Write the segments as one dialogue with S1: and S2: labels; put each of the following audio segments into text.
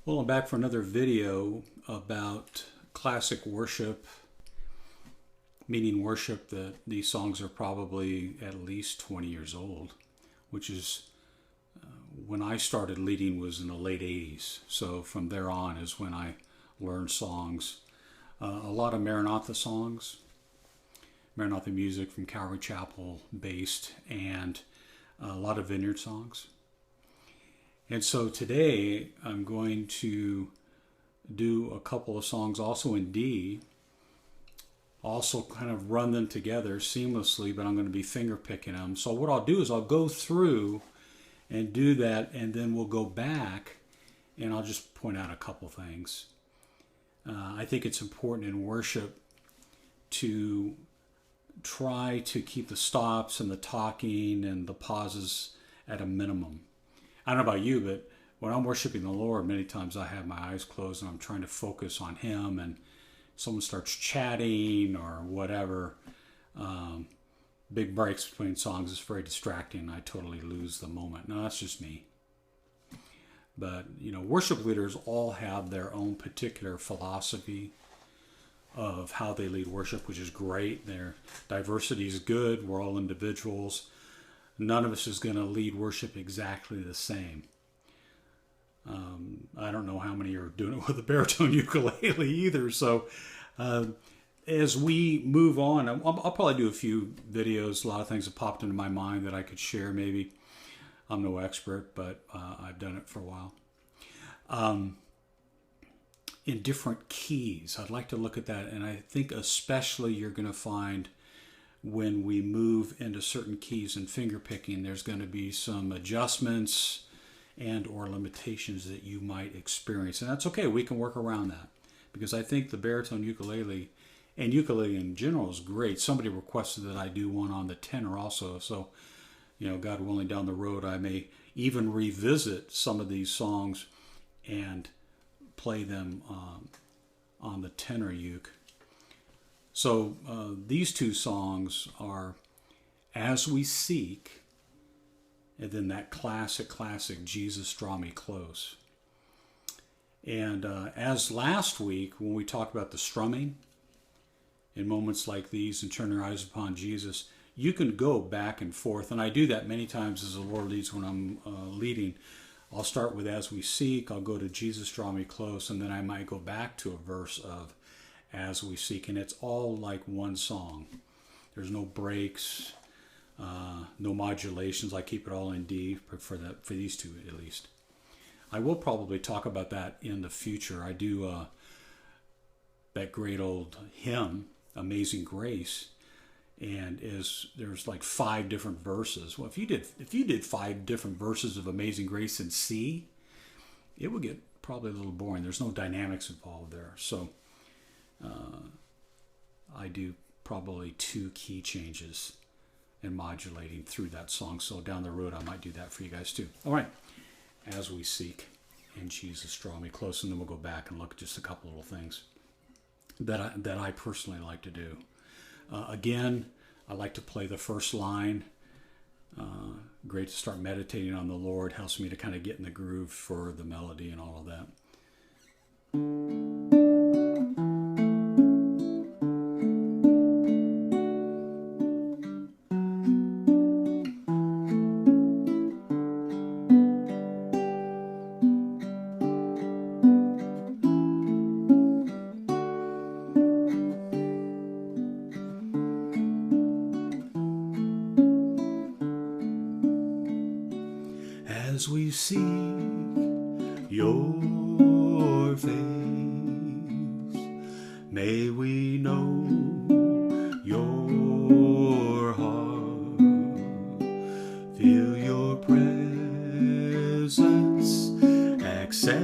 S1: Well, I'm back for another video about classic worship, meaning worship that these songs are probably at least 20 years old, which is when I started leading was in the late 80s. So from there on is when I learned songs. A lot of Maranatha songs, Maranatha music from Calvary Chapel based, and a lot of vineyard songs. And so today I'm going to do a couple of songs also in D, also kind of run them together seamlessly, but I'm going to be finger picking them. So what I'll do is I'll go through and do that, and then we'll go back and I'll just point out a couple things. I think it's important in worship to try to keep the stops and the talking and the pauses at a minimum. I don't know about you, but when I'm worshiping the Lord, many times I have my eyes closed and I'm trying to focus on Him, and someone starts chatting or whatever. Big breaks between songs is very distracting. I totally lose the moment. No, that's just me. But, worship leaders all have their own particular philosophy of how they lead worship, which is great. Their diversity is good. We're all individuals. None of us is going to lead worship exactly the same. I don't know how many are doing it with a baritone ukulele either. So as we move on, I'll probably do a few videos. A lot of things have popped into my mind that I could share maybe. I'm no expert, but I've done it for a while. In different keys, I'd like to look at that. And I think especially you're going to find when we move into certain keys and finger picking, there's going to be some adjustments and or limitations that you might experience. And that's okay. We can work around that, because I think the baritone ukulele and ukulele in general is great. Somebody requested that I do one on the tenor also. So, God willing, down the road, I may even revisit some of these songs and play them on the tenor uke. So these two songs are As We Seek, and then that classic Jesus Draw Me Close. And as last week, when we talked about the strumming, in moments like these and turn your eyes upon Jesus, you can go back and forth. And I do that many times as the Lord leads when I'm leading. I'll start with As We Seek, I'll go to Jesus Draw Me Close, and then I might go back to a verse of As We Seek, and it's all like one song. There's no breaks, no modulations. I keep it all in D for these two at least. I will probably talk about that in the future. I do that great old hymn, Amazing Grace, and there's like 5 different verses. Well, if you did 5 different verses of Amazing Grace in C, it would get probably a little boring. There's no dynamics involved there. So I do probably 2 key changes and modulating through that song. So down the road, I might do that for you guys too. All right. As We Seek and Jesus Draw Me Close, and then we'll go back and look at just a couple little things that I personally like to do. Again, I like to play the first line. Great to start meditating on the Lord. Helps me to kind of get in the groove for the melody and all of that. As we seek your face, may we know your heart, feel your presence, acceptance,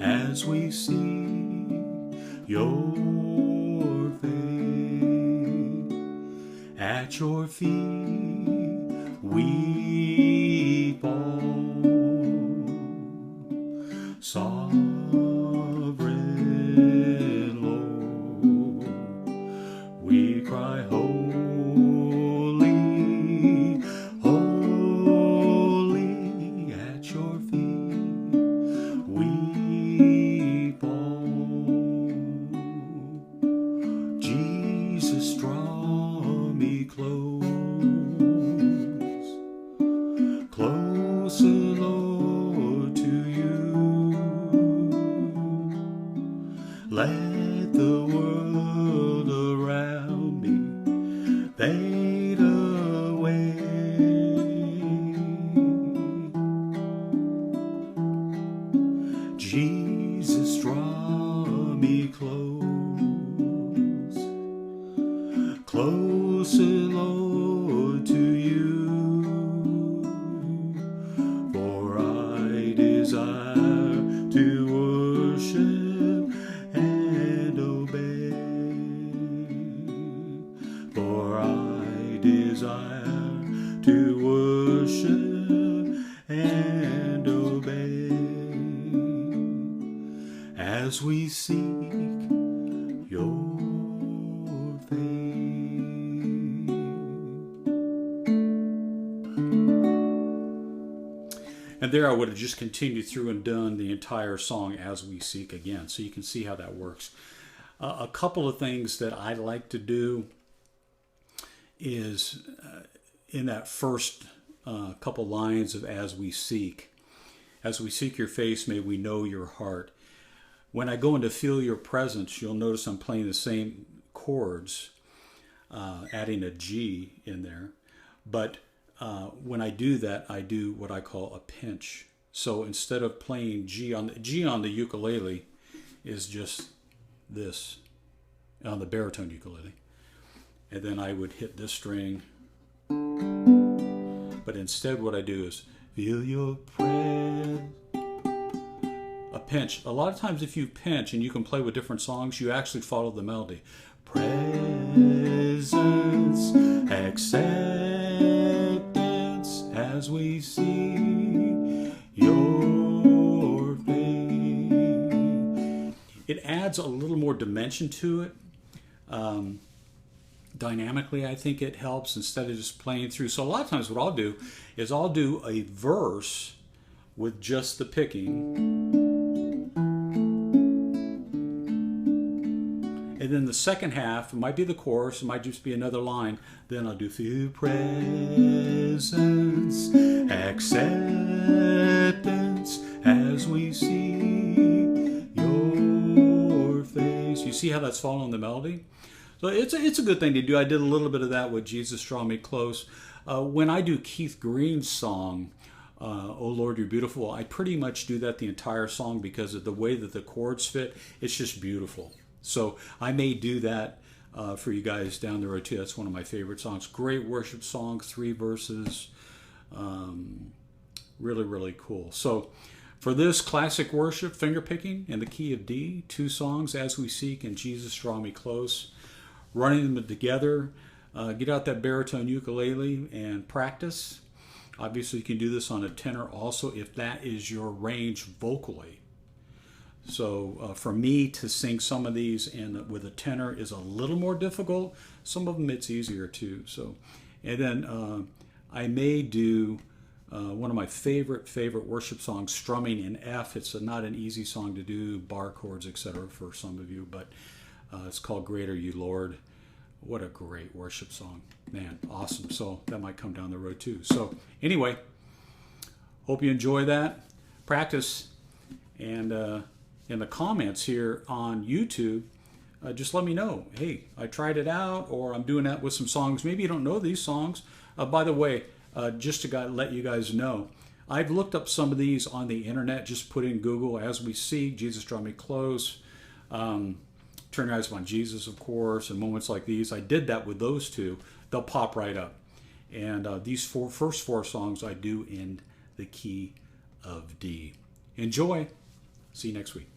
S1: as we seek your face. At your feet we fall, sovereign Lord. We cry, holy, holy, at your feet. closer, Lord, to you. Let the world around me fade away. Jesus, draw me close, closer, Lord, to you. For I desire to worship and obey. For I desire to worship and obey. As we seek your face. And there I would have just continued through and done the entire song As We Seek again. So you can see how that works. A couple of things that I like to do is in that first couple lines of As we seek your face, may we know your heart. When I go into Feel Your Presence, you'll notice I'm playing the same chords, adding a G in there. But when I do that, I do what I call a pinch. So instead of playing G on the ukulele is just this, on the baritone ukulele. And then I would hit this string. But instead what I do is feel your presence. A pinch. A lot of times if you pinch, and you can play with different songs, you actually follow the melody. Presence, acceptance, as we see your face. It adds a little more dimension to it. Dynamically, I think it helps instead of just playing through. So a lot of times what I'll do is I'll do a verse with just the picking. And then the second half, it might be the chorus, it might just be another line. Then I'll do feel presence, acceptance, as we see your face. You see how that's following the melody? So it's a good thing to do. I did a little bit of that with Jesus, Draw Me Close. When I do Keith Green's song, Oh Lord, You're Beautiful, I pretty much do that the entire song because of the way that the chords fit. It's just beautiful. So I may do that for you guys down the road too. That's one of my favorite songs. Great worship song, 3 verses. Really, really cool. So for this classic worship, Fingerpicking in the key of D, 2 songs, As We Seek and Jesus, Draw Me Close. Running them together. Get out that baritone ukulele and practice. Obviously you can do this on a tenor also if that is your range vocally. So for me to sing some of these with a tenor is a little more difficult. Some of them it's easier too. So, and then I may do one of my favorite worship songs, Strumming in F. It's not an easy song to do, bar chords, etc. for some of you, but it's called Great Are You, Lord. What a great worship song, man! Awesome. So that might come down the road too. So anyway, hope you enjoy that. Practice and. In the comments here on YouTube, just let me know, hey, I tried it out, or I'm doing that with some songs. Maybe you don't know these songs. By the way, just to let you guys know, I've looked up some of these on the internet. Just put in Google, As We See, Jesus, Draw Me Close, Turn Your Eyes Upon Jesus, of course, and Moments Like These. I did that with those 2. They'll pop right up. And these first 4 songs I do in the key of D. Enjoy. See you next week.